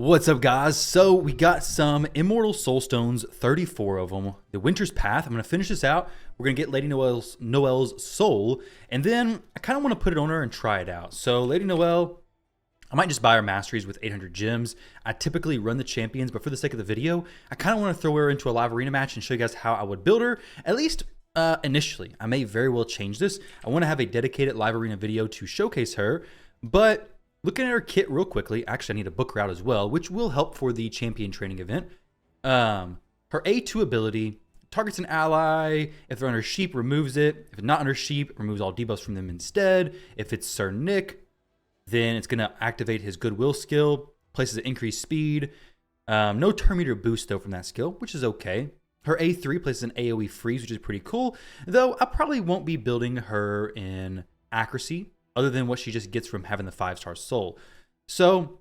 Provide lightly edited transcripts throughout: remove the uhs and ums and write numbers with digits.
What's up, guys? So we got some Immortal Soulstones, 34 of them. The Winter's Path. I'm going to finish this out. We're going to get Lady Noelle's soul, and then I kind of want to put it on her and try it out. So Lady Noelle, I might just buy her masteries with 800 gems. I typically run the champions, but for the sake of the video, I kind of want to throw her into a live arena match and show you guys how I would build her, at least initially. I may very well change this. I want to have a dedicated live arena video to showcase her, but looking at her kit real quickly, actually I need to book her out as well, which will help for the champion training event. Her A2 ability targets an ally. If they're under sheep, removes it. If it's not under sheep, removes all debuffs from them instead. If it's Sir Nick, then it's going to activate his Goodwill skill, places an increased speed. No turn meter boost though from that skill, which is okay. Her A3 places an AoE freeze, which is pretty cool, though I probably won't be building her in accuracy, other than what she just gets from having the 5-star soul. So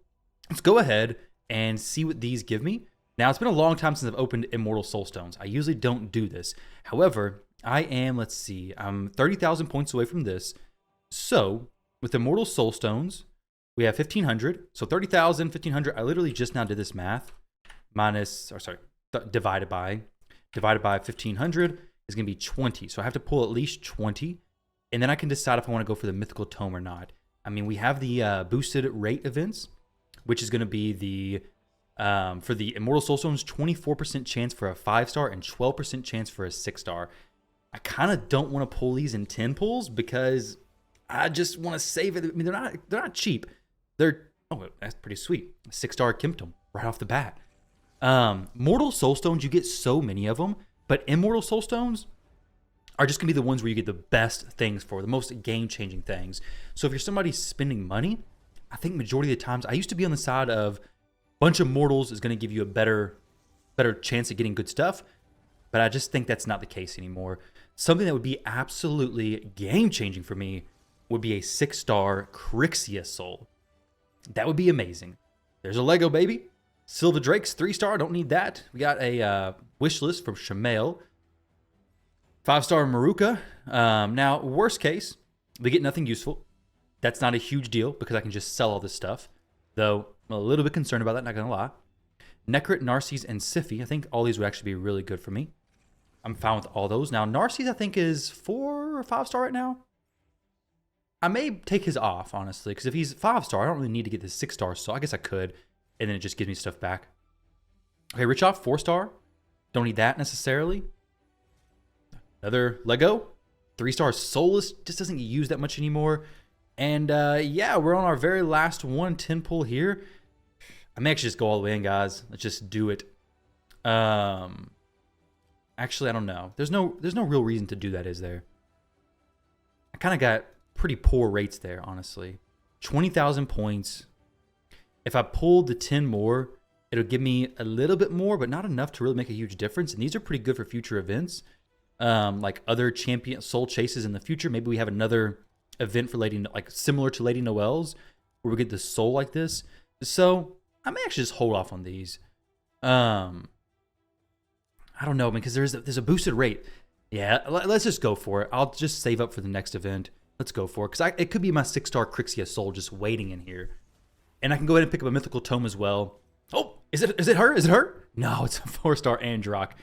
let's go ahead and see what these give me. Now, it's been a long time since I've opened Immortal Soulstones. I usually don't do this. However, I am, let's see, I'm 30,000 points away from this. So with Immortal Soulstones, we have 1,500. So 30,000, 1,500. I literally just now did this math. Divided by 1,500 is going to be 20. So I have to pull at least 20. And then I can decide if I want to go for the mythical tome or not. I mean, we have the boosted rate events, which is going to be the, for the Immortal Soulstones, 24% chance for a 5-star and 12% chance for a 6-star. I kind of don't want to pull these in 10 pulls because I just want to save it. I mean, they're not cheap. Oh, that's pretty sweet. 6-star Kimpton right off the bat. Mortal Soulstones, you get so many of them, but Immortal Soulstones are just gonna be the ones where you get the best things for, the most game-changing things. So if you're somebody spending money, I think majority of the times, I used to be on the side of bunch of mortals is gonna give you a better chance at getting good stuff, but I just think that's not the case anymore. Something that would be absolutely game-changing for me would be a 6-star Crixia soul. That would be amazing. There's a Lego, baby. Silva Drake's 3-star, don't need that. We got a wish list from Shamel. 5-star Maruka. Now, worst case, we get nothing useful. That's not a huge deal because I can just sell all this stuff. Though, I'm a little bit concerned about that, not going to lie. Necrit, Narcisse, and Siphi. I think all these would actually be really good for me. I'm fine with all those. Now, Narcisse, I think, is 4 or 5-star right now. I may take his off, honestly, because if he's 5-star, I don't really need to get this 6-star, so I guess I could. And then it just gives me stuff back. Okay, Richoff, 4-star. Don't need that necessarily. Another Lego, 3-star Soulless, just doesn't get used that much anymore. And yeah, we're on our very last 10 pull here. I may actually just go all the way in, guys. Let's just do it. Actually, I don't know. There's no real reason to do that, is there? I kind of got pretty poor rates there, honestly. 20,000 points. If I pulled the 10 more, it'll give me a little bit more, but not enough to really make a huge difference. And these are pretty good for future events. Like other champion soul chases in the future. Maybe we have another event for similar to Lady Noelle's, where we get the soul like this. So I may actually just hold off on these. I don't know, because there's a boosted rate. Yeah, let's just go for it. I'll just save up for the next event. Let's go for it, because it could be my 6-star Crixia soul just waiting in here, and I can go ahead and pick up a mythical tome as well. Oh, is it her? Is it her? No, it's a 4-star Androck.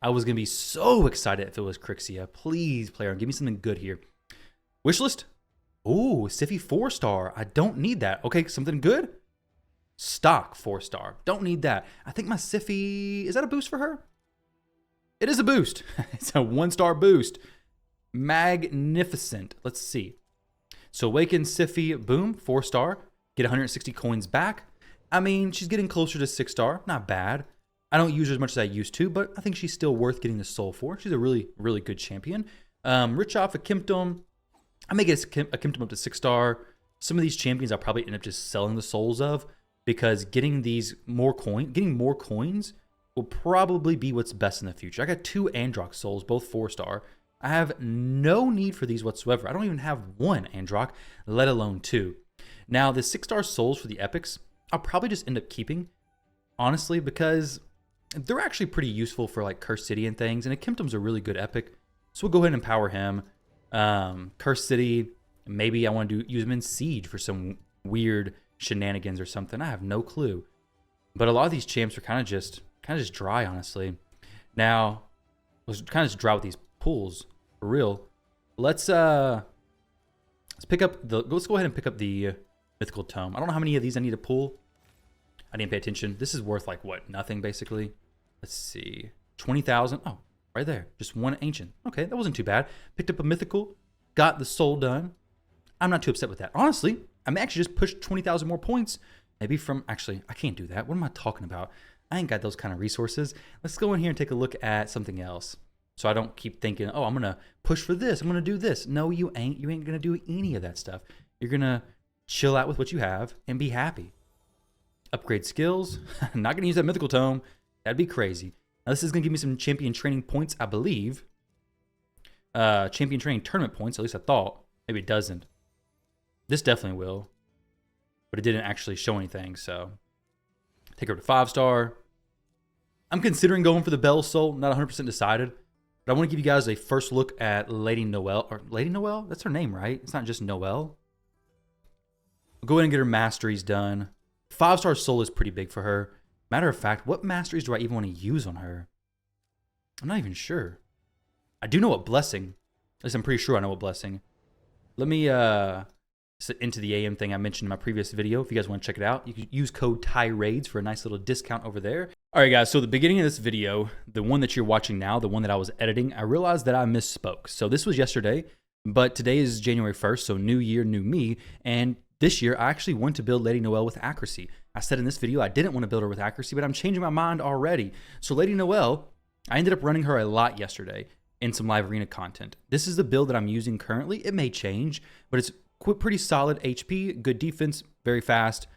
I was going to be so excited if it was Crixia. Please, player, give me something good here. Wishlist? Ooh, Siphi 4-star. I don't need that. Okay, something good? Stock 4-star. Don't need that. I think my Siphi... Is that a boost for her? It is a boost. It's a 1-star boost. Magnificent. Let's see. So Awaken Siphi, boom, 4-star. Get 160 coins back. I mean, she's getting closer to 6-star. Not bad. I don't use her as much as I used to, but I think she's still worth getting the soul for. She's a really, really good champion. Richoff, a Kimpton. I may get a Kimpton up to 6-star. Some of these champions I'll probably end up just selling the souls of, because getting more coins will probably be what's best in the future. I got 2 Androck souls, both 4-star. I have no need for these whatsoever. I don't even have 1 Androck, let alone 2. Now, the 6-star souls for the epics, I'll probably just end up keeping, honestly, because they're actually pretty useful for like Cursed City and things, and a Kimpton's a really good epic, so we'll go ahead and empower him. Cursed City, maybe I want to use him in Siege for some weird shenanigans or something. I have no clue. But a lot of these champs are kind of just dry, honestly. Now, let's kind of just dry with these pulls for real. Let's go ahead and pick up the mythical tome. I don't know how many of these I need to pull. I didn't pay attention. This is worth like what? Nothing basically. Let's see. 20,000. Oh, right there. Just one ancient. Okay, that wasn't too bad. Picked up a mythical. Got the soul done. I'm not too upset with that. Honestly, I may actually just push 20,000 more points. Maybe from, actually, I can't do that. What am I talking about? I ain't got those kind of resources. Let's go in here and take a look at something else. So I don't keep thinking, oh, I'm going to push for this. I'm going to do this. No, you ain't. You ain't going to do any of that stuff. You're going to chill out with what you have and be happy. Upgrade skills. Not going to use that mythical tome. That'd be crazy. Now, this is going to give me some champion training points, I believe. Champion training tournament points, at least I thought. Maybe it doesn't. This definitely will. But it didn't actually show anything, so. Take her to 5-star. I'm considering going for the Bell Soul. Not 100% decided. But I want to give you guys a first look at Lady Noelle. Or Lady Noelle? That's her name, right? It's not just Noelle. We'll go ahead and get her masteries done. 5-star soul is pretty big for her. Matter of fact, what masteries do I even want to use on her? I'm not even sure. I do know what blessing. At least I'm pretty sure I know what blessing. Let me sit into the AM thing I mentioned in my previous video. If you guys want to check it out, you can use code TIRADES for a nice little discount over there. All right, guys, so the beginning of this video, the one that you're watching now, the one that I was editing, I realized that I misspoke. So this was yesterday, but today is January 1st, so new year, new me. And this year, I actually want to build Lady Noelle with accuracy. I said in this video I didn't want to build her with accuracy, but I'm changing my mind already. So Lady Noelle, I ended up running her a lot yesterday in some live arena content. This is the build that I'm using currently. It may change, but it's pretty solid HP, good defense, very fast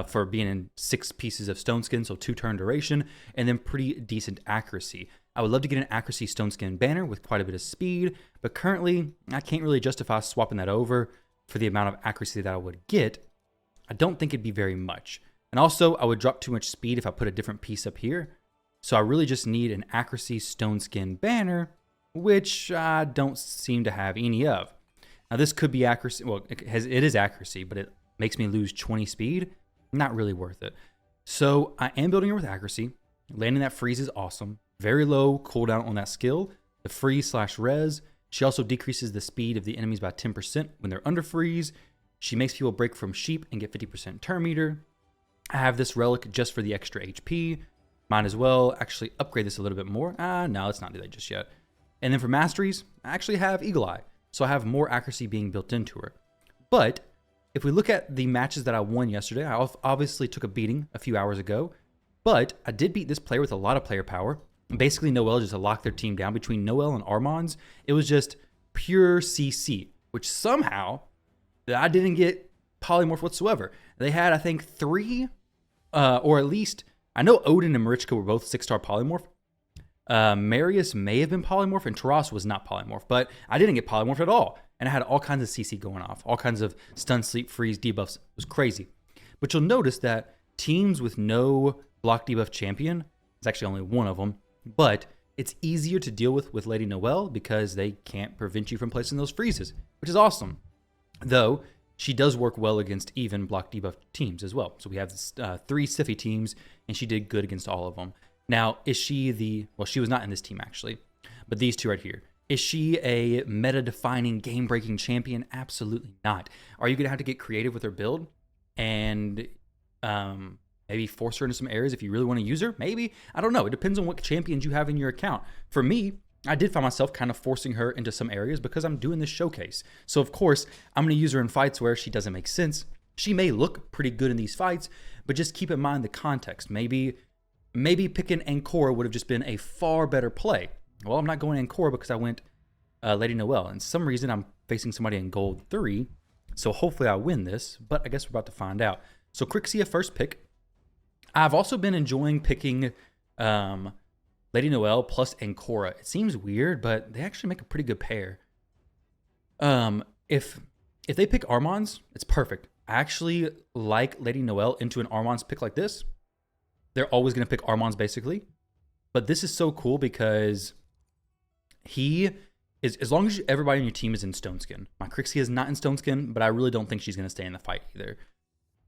for being in 6 pieces of stone skin, so 2-turn duration, and then pretty decent accuracy. I would love to get an accuracy stone skin banner with quite a bit of speed, but currently I can't really justify swapping that over for the amount of accuracy that I would get. I don't think it'd be very much. And also, I would drop too much speed if I put a different piece up here. So I really just need an accuracy stone skin banner, which I don't seem to have any of. Now, this could be accuracy. Well, it is accuracy, but it makes me lose 20 speed. Not really worth it. So I am building her with accuracy. Landing that freeze is awesome. Very low cooldown on that skill. The freeze/res. She also decreases the speed of the enemies by 10% when they're under freeze. She makes people break from sheep and get 50% turn meter. I have this relic just for the extra HP. Might as well actually upgrade this a little bit more. No, let's not do that just yet. And then for masteries, I actually have Eagle Eye. So I have more accuracy being built into her. But if we look at the matches that I won yesterday, I obviously took a beating a few hours ago. But I did beat this player with a lot of player power. Basically, Noelle just locked their team down. Between Noelle and Armand's, it was just pure CC, which somehow I didn't get polymorph whatsoever. They had, I think, 3, or at least, I know Odin and Marichka were both 6-star polymorph. Marius may have been polymorph, and Taras was not polymorph, but I didn't get polymorph at all. And I had all kinds of CC going off, all kinds of stun, sleep, freeze, debuffs. It was crazy. But you'll notice that teams with no block debuff champion, it's actually only one of them, but it's easier to deal with Lady Noelle because they can't prevent you from placing those freezes, which is awesome. Though, she does work well against even block debuff teams as well. So we have 3 Siphi teams, and she did good against all of them. Now, is she well, she was not in this team actually, but these 2 right here. Is she a meta-defining, game-breaking champion? Absolutely not. Are you going to have to get creative with her build and maybe force her into some areas if you really want to use her? Maybe. I don't know. It depends on what champions you have in your account. For me, I did find myself kind of forcing her into some areas because I'm doing this showcase. So, of course, I'm going to use her in fights where she doesn't make sense. She may look pretty good in these fights, but just keep in mind the context. Maybe picking Ancora would have just been a far better play. Well, I'm not going Ancora because I went Lady Noelle. And some reason I'm facing somebody in gold 3. So hopefully I win this, but I guess we're about to find out. So Crixia first pick. I've also been enjoying picking Lady Noelle plus Ancora. It seems weird, but they actually make a pretty good pair. If they pick Armand's, it's perfect. I actually like Lady Noelle into an Armand's pick like this. They're always going to pick Armand's basically. But this is so cool because he is, as long as everybody on your team is in Stone Skin. My Crixia is not in Stone Skin, but I really don't think she's going to stay in the fight either.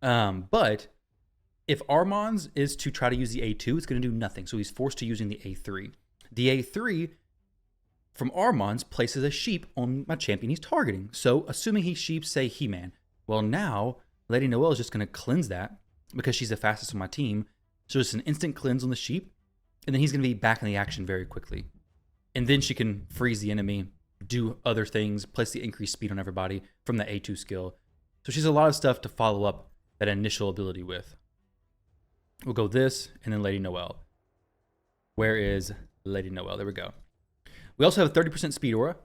But If Armand's is to try to use the A2, it's going to do nothing. So he's forced to using the A3. The A3 from Armand's places a sheep on my champion he's targeting. So assuming he sheeps, say, He-Man. Well, now Lady Noelle is just going to cleanse that because she's the fastest on my team. So it's an instant cleanse on the sheep. And then he's going to be back in the action very quickly. And then she can freeze the enemy, do other things, place the increased speed on everybody from the A2 skill. So she has a lot of stuff to follow up that initial ability with. We'll go this and then Lady Noelle. Where is Lady Noelle? There we go. We also have a 30% speed aura.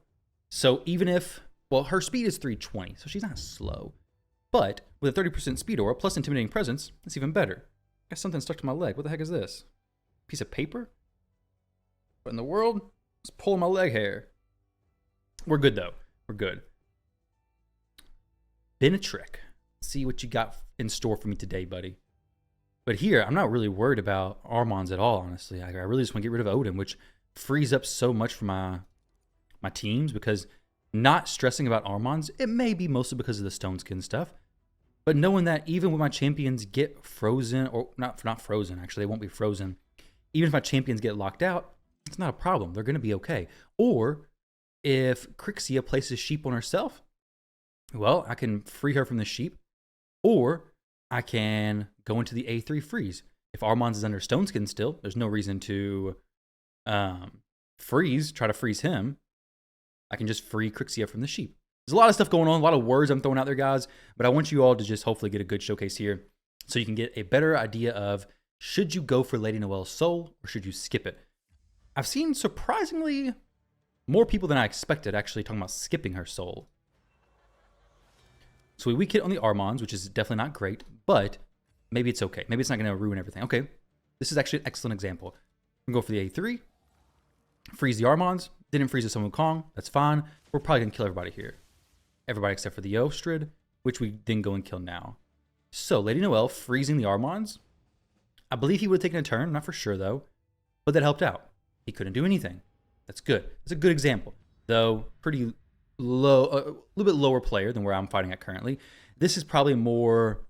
So even if, well, her speed is 320, so she's not slow. But with a 30% speed aura plus intimidating presence, it's even better. Got something stuck to my leg. What the heck is this? Piece of paper? What in the world? It's pulling my leg hair. We're good though. We're good. Been a trick. See what you got in store for me today, buddy. But here, I'm not really worried about Armand's at all, honestly. I really just want to get rid of Odin, which frees up so much for my teams, because not stressing about Armand's, it may be mostly because of the stone skin stuff, but knowing that even when my champions get frozen, or not frozen, actually, they won't be frozen. Even if my champions get locked out, it's not a problem. They're going to be okay. Or if Crixia places sheep on herself, well, I can free her from the sheep, or I can go into the A3 freeze. If Armand's is under stone skin still, there's no reason to try to freeze him. I can just free Crixia from the sheep. There's a lot of stuff going on, a lot of words I'm throwing out there, guys, but I want you all to just hopefully get a good showcase here so you can get a better idea of, should you go for Lady Noelle's soul or should you skip it? I've seen surprisingly more people than I expected actually talking about skipping her soul. So we weak hit on the Armands, which is definitely not great, but maybe it's okay. Maybe it's not going to ruin everything. Okay, this is actually an excellent example. I'm going to go for the A3, freeze the Armands, didn't freeze the Sun Wukong, that's fine. We're probably going to kill everybody here. Everybody except for the Ostrid, which we didn't go and kill now. So Lady Noelle freezing the Armands. I believe he would have taken a turn, I'm not for sure though, but that helped out. He couldn't do anything. That's good. It's a good example, though pretty low, a little bit lower player than where I'm fighting at currently. This is probably more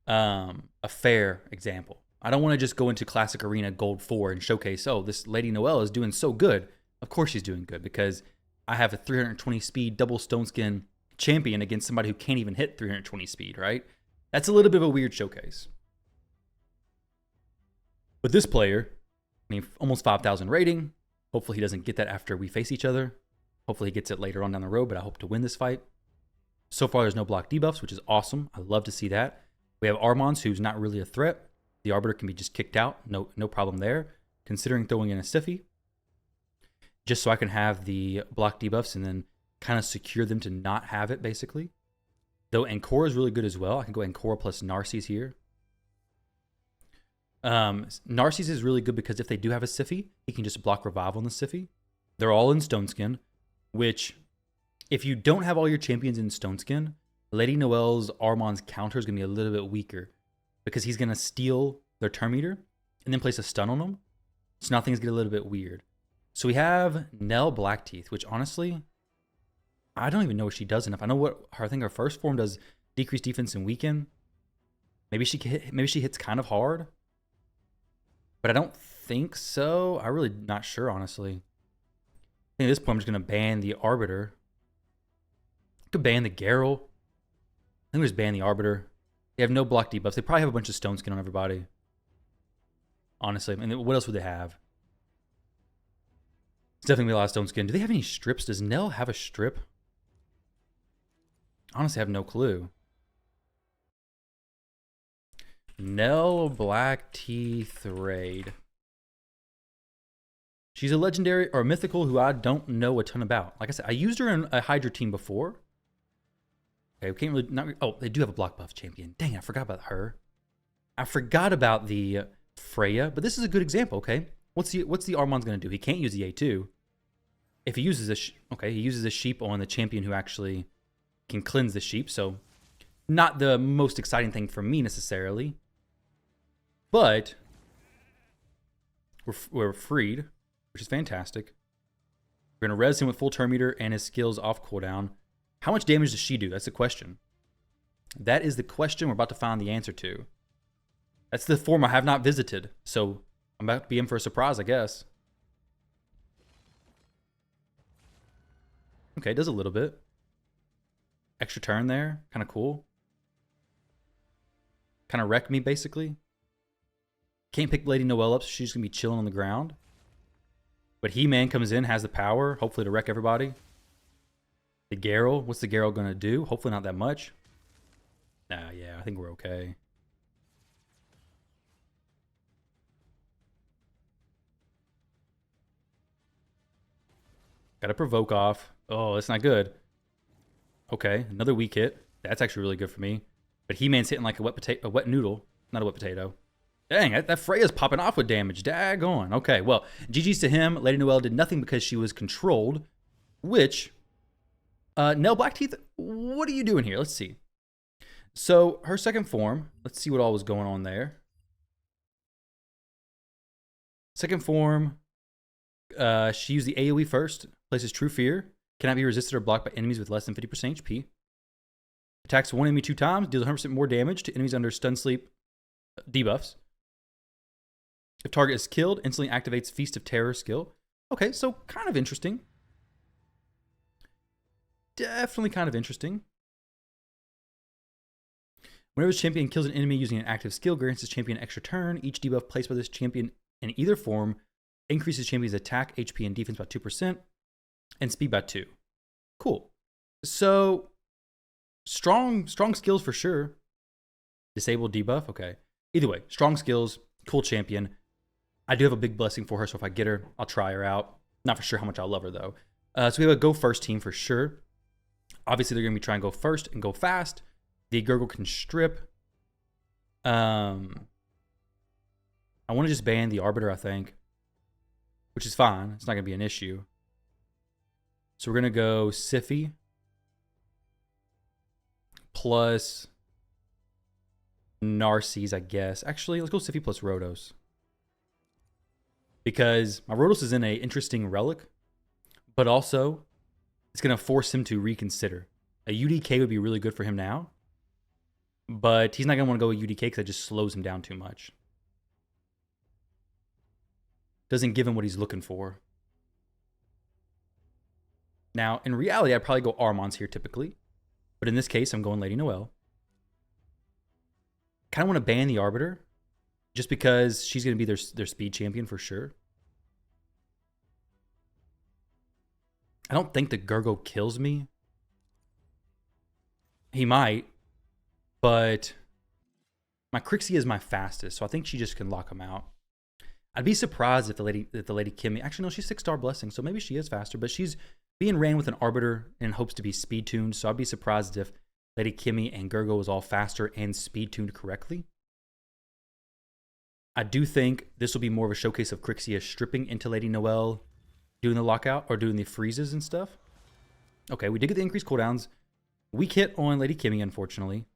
a fair example. I don't want to just go into Classic Arena Gold 4 and showcase, oh, this Lady Noelle is doing so good. Of course she's doing good, because I have a 320 speed double stone skin champion against somebody who can't even hit 320 speed, right? That's a little bit of a weird showcase. But this player, I mean, almost 5,000 rating. Hopefully he doesn't get that after we face each other. Hopefully he gets it later on down the road, but I hope to win this fight. So far, there's no block debuffs, which is awesome. I love to see that. We have Armands, who's not really a threat. The Arbiter can be just kicked out. No problem there. Considering throwing in a Stiffy, just so I can have the block debuffs and then kind of secure them to not have it, basically. Though Ancora is really good as well. I can go Ancora plus Narcisse here. Narcisse is really good because if they do have a Stiffy, he can just block Revive on the Stiffy. They're all in Stone Skin, which, if you don't have all your champions in Stone Skin, Lady Noelle's Armand's counter is going to be a little bit weaker because he's going to steal their turn meter and then place a stun on them. So now things get a little bit weird. So we have Nell Blackteeth, which honestly, I don't even know what she does enough. I know what I think her first form does: decrease defense and weaken. Maybe she hits kind of hard, but I don't think so. I'm really not sure, honestly. I think at this point I'm just gonna ban the Arbiter. I could ban the Garrel. I think we just ban the Arbiter. They have no block debuffs. They probably have a bunch of stone skin on everybody. Honestly, I mean, what else would they have? It's definitely a lot of stone skin. Do they have any strips? Does Nell have a strip? Honestly, I have no clue. Nell Blackteeth raid. She's a legendary or a mythical who I don't know a ton about. Like I said, I used her in a Hydra team before. Okay, we can't really oh, they do have a block buff champion. Dang, I forgot about her. I forgot about the Freya, but this is a good example. Okay, what's the Armand's gonna do? He can't use the A2. If he uses he uses a sheep on the champion who actually can cleanse the sheep. So not the most exciting thing for me necessarily, but we're freed, which is fantastic. We're gonna res him with full turn meter and his skills off cooldown. How much damage does she do? That's the question. That is the question we're about to find the answer to. That's the form I have not visited. So I'm about to be in for a surprise, I guess. Okay, does a little bit. Extra turn there. Kind of cool. Kind of wrecked me, basically. Can't pick Lady Noelle up, so she's going to be chilling on the ground. But He-Man comes in, has the power, hopefully to wreck everybody. The Garrel, what's the Garrel going to do? Hopefully not that much. Nah, yeah, I think we're okay. Got to provoke off. Oh, that's not good. Okay, another weak hit. That's actually really good for me. But He-Man's hitting like a wet noodle. Not a wet potato. Dang, that Freya's popping off with damage. Daggone. Okay, well, GG's to him. Lady Noelle did nothing because she was controlled, which... Nell Blackteeth, what are you doing here? Let's see. So, her second form, let's see what all was going on there. Second form, she used the AoE first, places True Fear, cannot be resisted or blocked by enemies with less than 50% HP. Attacks one enemy 2 times, deals 100% more damage to enemies under stun sleep debuffs. If target is killed, instantly activates Feast of Terror skill. Okay, so kind of interesting. Definitely kind of interesting. Whenever this champion kills an enemy using an active skill, grants this champion an extra turn. Each debuff placed by this champion in either form increases champion's attack, HP, and defense by 2%, and speed by 2. Cool. So, strong skills for sure. Disable debuff, okay. Either way, strong skills, cool champion. I do have a big blessing for her, so if I get her, I'll try her out. Not for sure how much I'll love her, though. So we have a go first team for sure. Obviously, they're going to be trying to go first and go fast. The Gurgle can strip. I want to just ban the Arbiter, I think. Which is fine. It's not going to be an issue. So we're going to go Siphi. Plus Narcisse, I guess. Actually, let's go Siphi plus Rhodos. Because my Rhodos is in an interesting relic. But also, it's going to force him to reconsider. A UDK would be really good for him now. But he's not going to want to go with UDK because it just slows him down too much. Doesn't give him what he's looking for. Now, in reality, I'd probably go Armons here typically. But in this case, I'm going Lady Noelle. Kind of want to ban the Arbiter. Just because she's going to be their speed champion for sure. I don't think the Gurgle kills me. He might. But my Crixie is my fastest, so I think she just can lock him out. I'd be surprised if the lady Kimmy... Actually, no, she's 6-star blessing, so maybe she is faster. But she's being ran with an Arbiter in hopes to be speed tuned, so I'd be surprised if Lady Kimmy and Gurgle was all faster and speed tuned correctly. I do think this will be more of a showcase of Crixia stripping into Lady Noelle, doing the lockout or doing the freezes and stuff. Okay, we did get the increased cooldowns. Weak hit on Lady Kimmy, unfortunately.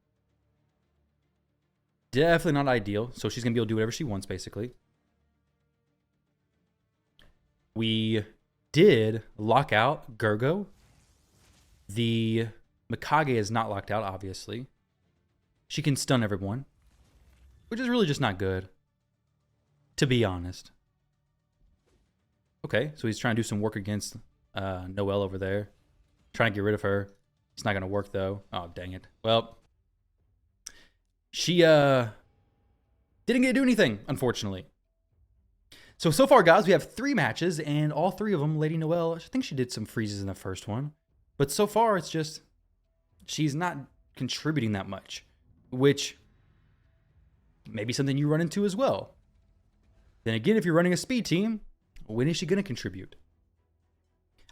Definitely not ideal, so she's going to be able to do whatever she wants, basically. We did lock out Gurgo. The Mikage is not locked out, obviously. She can stun everyone, which is really just not good, to be honest. Okay, so he's trying to do some work against Noelle over there. Trying to get rid of her. It's not going to work, though. Oh, dang it. Well, she didn't get to do anything, unfortunately. So far, guys, we have 3 matches, and all 3 of them, Lady Noelle, I think she did some freezes in the first one. But so far, it's just, she's not contributing that much, which may be something you run into as well. Then again, if you're running a speed team, when is she going to contribute?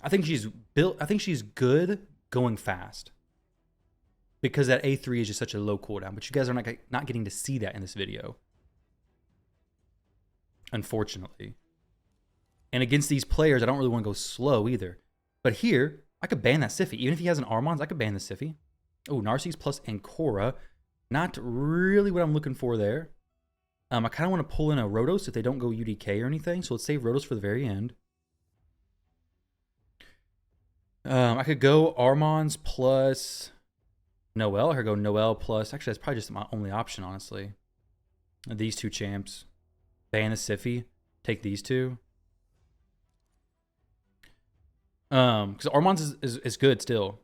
I think she's good going fast, because that A3 is just such a low cooldown, but you guys are not getting to see that in this video, unfortunately. And against these players, I don't really want to go slow either. But here, I could ban that Siphi. Even if he has an Armons, I could ban the Siphi. Oh, Narcisse plus Ancora. Not really what I'm looking for there. I kind of want to pull in a Rhodos if they don't go UDK or anything. So let's save Rhodos for the very end. I could go Armons plus Noelle. I could go Noelle plus... Actually, that's probably just my only option, honestly. These two champs. Ban the Siffy. Take these two. Because Armand's is good still.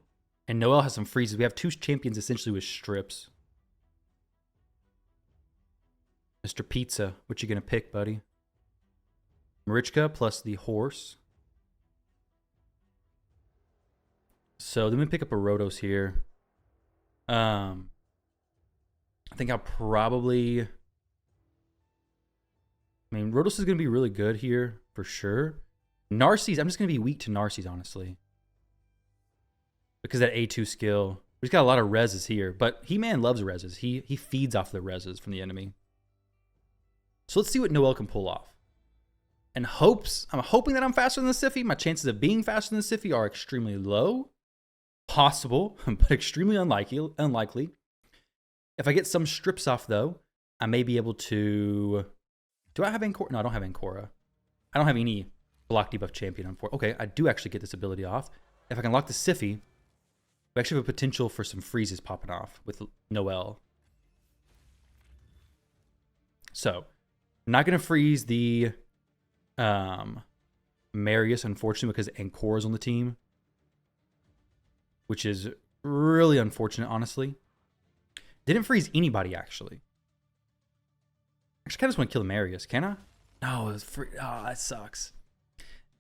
And Noel has some freezes. We have two champions essentially with strips. Mr. Pizza, what you gonna pick, buddy? Marichka plus the horse. So let me pick up a Rotos here. I think I'll probably... I mean, Rotos is going to be really good here for sure. Narcisse, I'm just going to be weak to Narcisse, honestly. Because that A2 skill. He's got a lot of reses here. But He-Man loves reses. He feeds off the reses from the enemy. So let's see what Noel can pull off. And I'm hoping that I'm faster than the Siffy. My chances of being faster than the Siffy are extremely low. Possible, but extremely unlikely. If I get some strips off, though, I may be able to... Do I have Ancora? No, I don't have Ancora. I don't have any block debuff champion. Okay, I do actually get this ability off. If I can lock the Siffy, we actually have a potential for some freezes popping off with Noel. So, I'm not going to freeze the Marius, unfortunately, because Ancora's on the team. Which is really unfortunate, honestly. Didn't freeze anybody, actually. Actually, I kind of just want to kill the Marius. Can I? No, it's free. Oh, that sucks.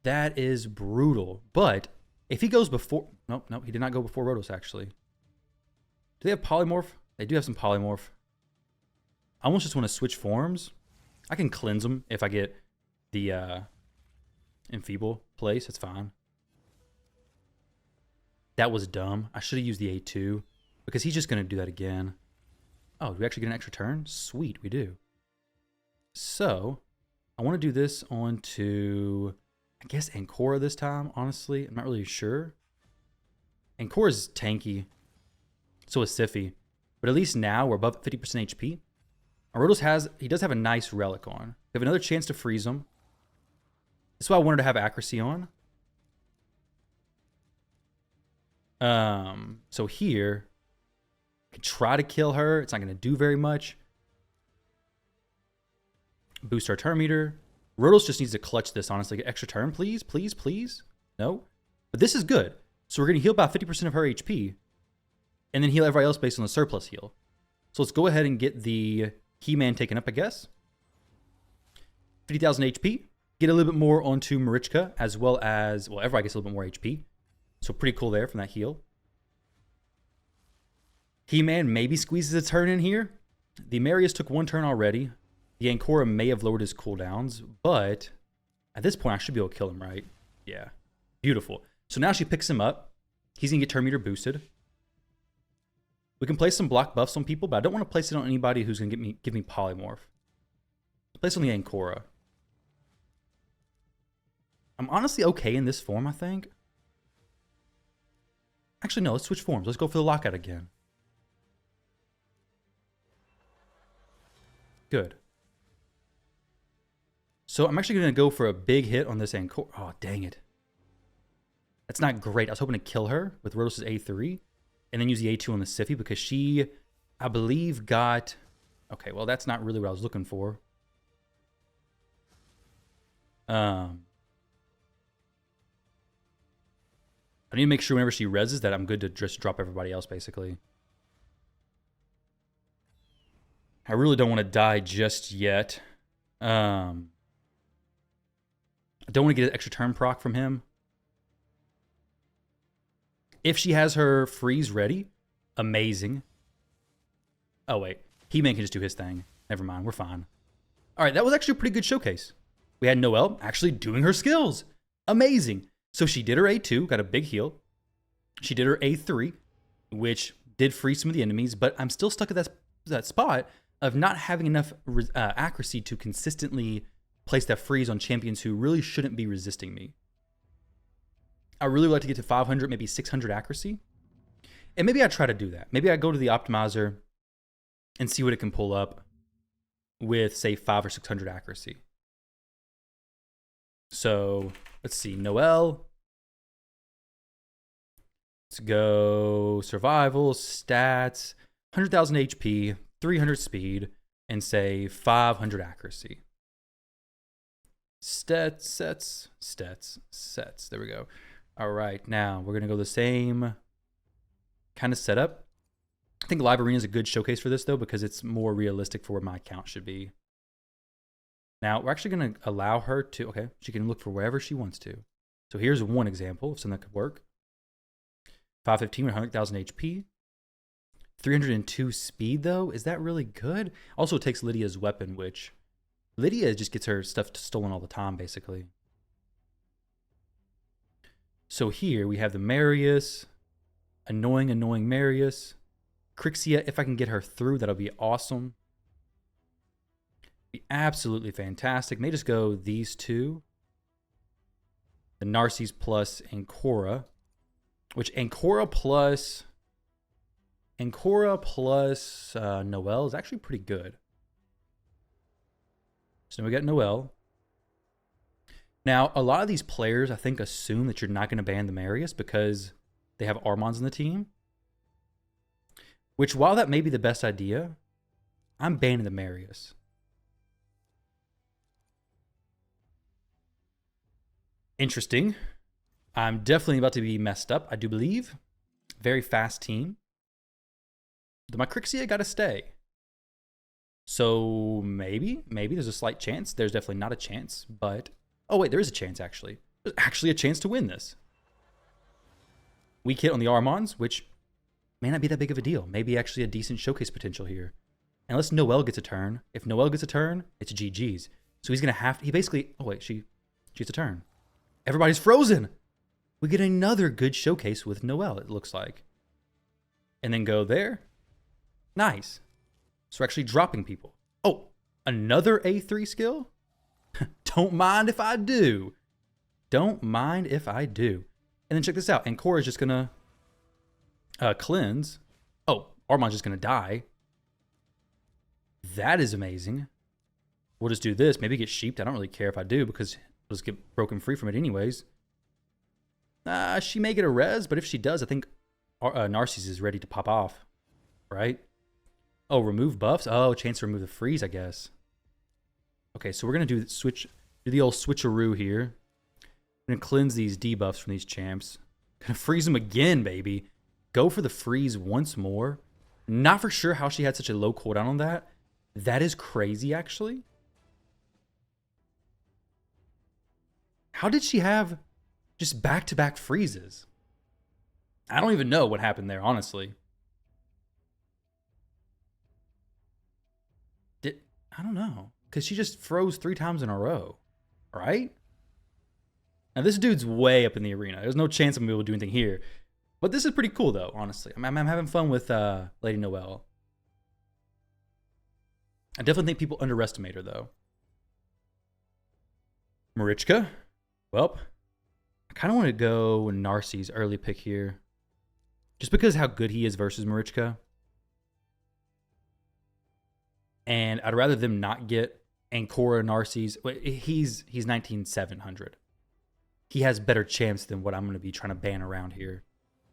That is brutal. But if he goes before... Nope, he did not go before Rotos, actually. Do they have Polymorph? They do have some Polymorph. I almost just want to switch forms. I can cleanse them if I get the Enfeeble place. That's fine. That was dumb. I should have used the A2 because he's just going to do that again. Oh, do we actually get an extra turn? Sweet, we do. So, I want to do this onto, I guess, Ancora this time, honestly. I'm not really sure. Ancora's tanky. So is Siffy. But at least now we're above 50% HP. Rotos he does have a nice relic on. We have another chance to freeze him. That's why I wanted to have accuracy on. So here, I can try to kill her. It's not going to do very much. Boost our turn meter. Rotos just needs to clutch this, honestly. Get extra turn, please, please, please. No. But this is good. So we're going to heal about 50% of her HP. And then heal everybody else based on the surplus heal. So let's go ahead and get the He-Man taken up, I guess. 50,000 HP. Get a little bit more onto Marichka, as well as, well, everybody gets a little bit more HP. So pretty cool there from that heal. He-Man maybe squeezes a turn in here. The Marius took one turn already. The Ancora may have lowered his cooldowns, but at this point I should be able to kill him, right? Yeah. Beautiful. So now she picks him up. He's going to get turn meter boosted. We can place some block buffs on people, but I don't want to place it on anybody who's going to give me polymorph. Place it on the Ancora. I'm honestly okay in this form, I think. Actually, no, let's switch forms. Let's go for the lockout again. Good. So I'm actually going to go for a big hit on this Ancora. Oh, dang it. That's not great. I was hoping to kill her with Rotos' A3 and then use the A2 on the Siffy because she, I believe, got... Okay, well, that's not really what I was looking for. I need to make sure whenever she reses that I'm good to just drop everybody else, basically. I really don't want to die just yet. I don't want to get an extra turn proc from him. If she has her freeze ready, amazing. Oh, wait. He-Man can just do his thing. Never mind. We're fine. All right, that was actually a pretty good showcase. We had Noelle actually doing her skills. Amazing. So she did her A2, got a big heal. She did her A3, which did freeze some of the enemies, but I'm still stuck at that spot of not having enough accuracy to consistently place that freeze on champions who really shouldn't be resisting me. I really would like to get to 500, maybe 600 accuracy. And maybe I try to do that. Maybe I go to the optimizer and see what it can pull up with, say, 500 or 600 accuracy. So let's see, Noelle. Let's go survival, stats, 100,000 HP, 300 speed. and say 500 accuracy. Sets. There we go. All right, now we're gonna go the same kind of setup. I think Live Arena is a good showcase for this though, because it's more realistic for where my account should be. Now we're actually gonna allow her to, okay, she can look for wherever she wants to. So here's one example of something that could work. 515 with 100,000 HP. 302 speed though, is that really good? Also, it takes Lydia's weapon, which Lydia just gets her stuff stolen all the time, basically. So here we have the Marius, annoying Marius. Crixia, if I can get her through, that'll be awesome. Be absolutely fantastic. May just go these two. The Narcisse plus Ancora, which Ancora plus Noel is actually pretty good. So we got Noel. Now, a lot of these players, I think, assume that you're not going to ban the Marius because they have Armands in the team. Which, while that may be the best idea, I'm banning the Marius. Interesting. I'm definitely about to be messed up, I do believe. Very fast team. My Crixia got to stay. So maybe there's a slight chance. There's definitely not a chance, but oh wait, there is a chance actually. There's actually a chance to win this. Weak hit on the Armands, which may not be that big of a deal. Maybe actually a decent showcase potential here. Unless Noel gets a turn. If Noel gets a turn, it's GG's. So he's gonna have to, he basically, oh wait, she gets a turn. Everybody's frozen. We get another good showcase with Noel, it looks like. And then go there. Nice. So we're actually dropping people. Oh, another A3 skill? Don't mind if I do. Don't mind if I do. And then check this out. Ancora is just going to cleanse. Oh, Armand's just going to die. That is amazing. We'll just do this. Maybe get sheeped. I don't really care if I do because we'll just get broken free from it anyways. She may get a res, but if she does, I think Narcisse is ready to pop off. Right? Oh, remove buffs? Oh, chance to remove the freeze, I guess. Okay, so we're going to do the old switcheroo here. I'm going to cleanse these debuffs from these champs. Going to freeze them again, baby. Go for the freeze once more. Not for sure how she had such a low cooldown on that. That is crazy, actually. How did she have just back-to-back freezes? I don't even know what happened there, honestly. I don't know. Because she just froze 3 times in a row. Right? Now, this dude's way up in the arena. There's no chance I'm going to be able to do anything here. But this is pretty cool, though, honestly. I'm having fun with Lady Noelle. I definitely think people underestimate her, though. Marichka. Well, I kind of want to go Narcisse early pick here. Just because how good he is versus Marichka. And I'd rather them not get Ancora Narcisse. He's 19,700. He has better champs than what I'm going to be trying to ban around here.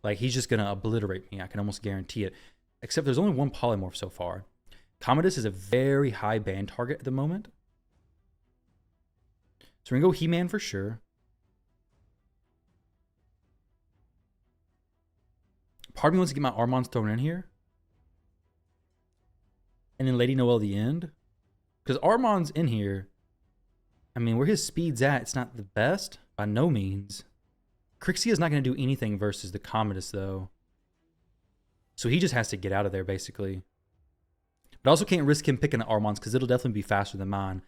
Like, he's just going to obliterate me. I can almost guarantee it. Except there's only one polymorph so far. Commodus is a very high ban target at the moment. So we're going to go He-Man for sure. Part of me wants to get my Armands thrown in here. And then Lady Noelle the end. Because Armand's in here. I mean, where his speed's at, it's not the best. By no means. Crixia's not going to do anything versus the Commodus, though. So he just has to get out of there, basically. But I also can't risk him picking the Armands because it'll definitely be faster than mine.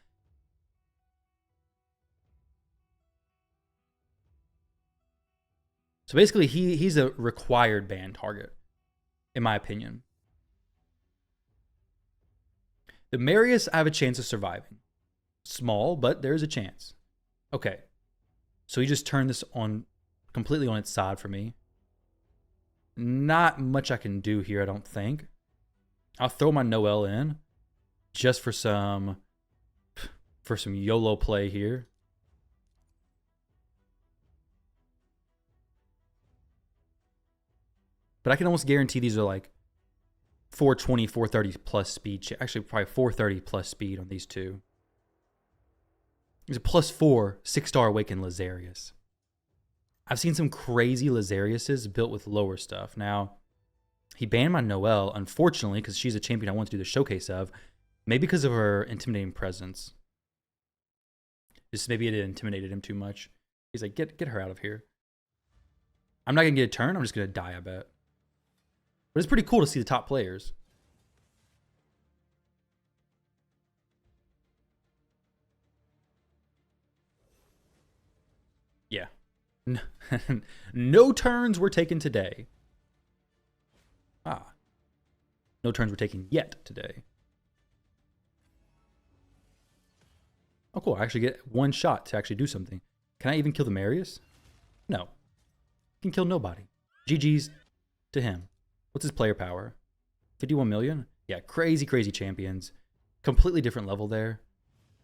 So basically, he's a required ban target, in my opinion. The Marius, I have a chance of surviving. Small, but there's a chance. Okay. So he just turned this on completely on its side for me. Not much I can do here, I don't think. I'll throw my Noel in just for some YOLO play here. But I can almost guarantee these are like 420, 430 plus speed. Actually, probably 430 plus speed on these two. There's a +4 6-star Awakened Lazarius. I've seen some crazy Lazariuses built with lower stuff. Now, he banned my Noelle, unfortunately, because she's a champion I want to do the showcase of. Maybe because of her intimidating presence. Just maybe it intimidated him too much. He's like, get her out of here. I'm not going to get a turn. I'm just going to die, I bet. But it's pretty cool to see the top players. Yeah. No turns were taken today. No turns were taken yet today. Oh, cool. I actually get one shot to actually do something. Can I even kill the Marius? No. Can kill nobody. GG's to him. What's his player power? 51 million? Yeah, crazy, crazy champions. Completely different level there.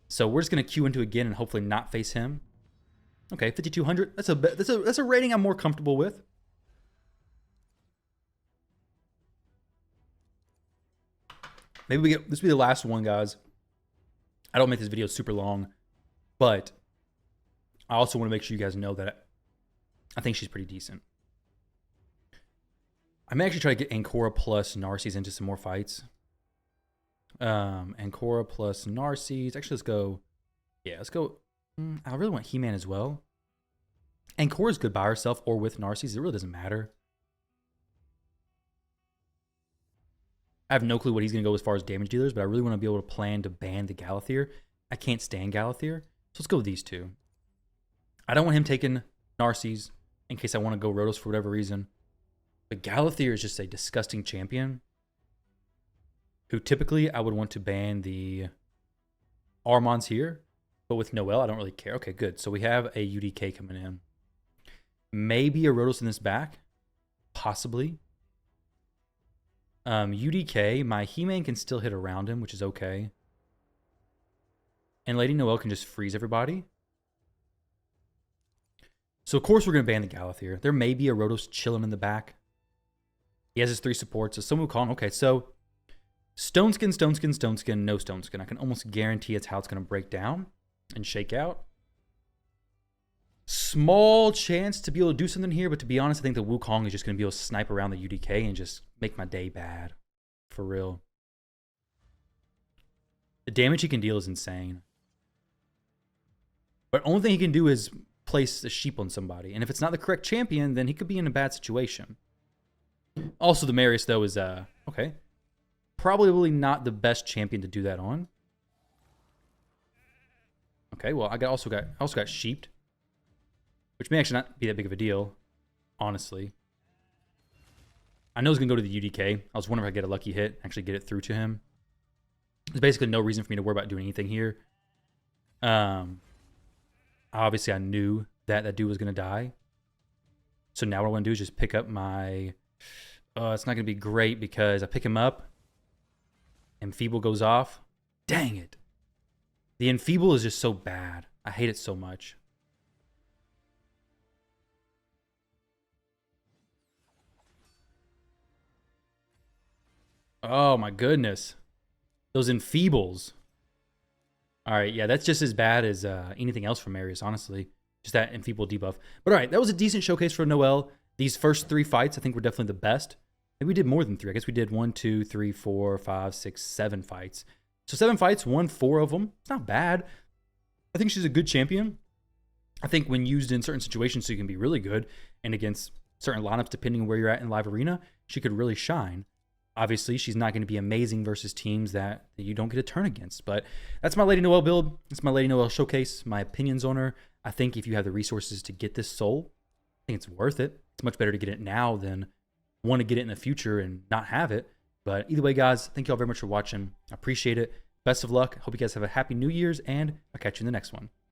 So we're just going to queue into again and hopefully not face him. Okay, 5,200. That's a rating I'm more comfortable with. Maybe we get this will be the last one, guys. I don't make this video super long, but I also want to make sure you guys know that I think she's pretty decent. I may actually try to get Ancora plus Narses into some more fights. Ancora plus Narses. Actually, let's go. Yeah, let's go. I really want He-Man as well. Ancora's good by herself or with Narses. It really doesn't matter. I have no clue what he's going to go as far as damage dealers, but I really want to be able to plan to ban the Galathier. I can't stand Galathier, so let's go with these two. I don't want him taking Narses in case I want to go Rotos for whatever reason. But Galathier is just a disgusting champion who typically I would want to ban the Armons here, but with Noel, I don't really care. Okay, good. So we have a UDK coming in. Maybe a Rotos in this back. Possibly. UDK, my He-Man can still hit around him, which is okay. And Lady Noelle can just freeze everybody. So, of course, we're going to ban the Galathier. There may be a Rotos chilling in the back. He has his 3 supports. So, someone will call him. Okay, so Stone Skin, Stone Skin, Stone Skin, no Stone Skin. I can almost guarantee it's how it's going to break down and shake out. Small chance to be able to do something here, but to be honest, I think the Wukong is just going to be able to snipe around the UDK and just make my day bad. For real. The damage he can deal is insane. But only thing he can do is place a sheep on somebody. And if it's not the correct champion, then he could be in a bad situation. Also, the Marius, though, is, okay. Probably not the best champion to do that on. Okay, well, I also got sheeped. Which may actually not be that big of a deal, honestly. I know he's going to go to the UDK. I was wondering if I get a lucky hit, actually get it through to him. There's basically no reason for me to worry about doing anything here. Obviously, I knew that that dude was going to die. So now what I want to do is just pick up my... it's not going to be great because I pick him up. Enfeeble goes off. Dang it. The Enfeeble is just so bad. I hate it so much. Oh my goodness. Those Enfeebles. Alright, yeah, that's just as bad as anything else from Marius, honestly. Just that Enfeeble debuff. But alright, that was a decent showcase for Noelle. These first 3 fights, I think, were definitely the best. Maybe we did more than 3. I guess we did 1, 2, 3, 4, 5, 6, 7 fights. So 7 fights, won 4 of them. It's not bad. I think she's a good champion. I think when used in certain situations, she can be really good. And against certain lineups, depending on where you're at in live arena, she could really shine. Obviously, she's not going to be amazing versus teams that you don't get a turn against. But that's my Lady Noelle build. It's my Lady Noelle showcase. My opinions on her. I think if you have the resources to get this soul, I think it's worth it. It's much better to get it now than want to get it in the future and not have it. But either way, guys, thank you all very much for watching. I appreciate it. Best of luck. Hope you guys have a happy New Year's, and I'll catch you in the next one.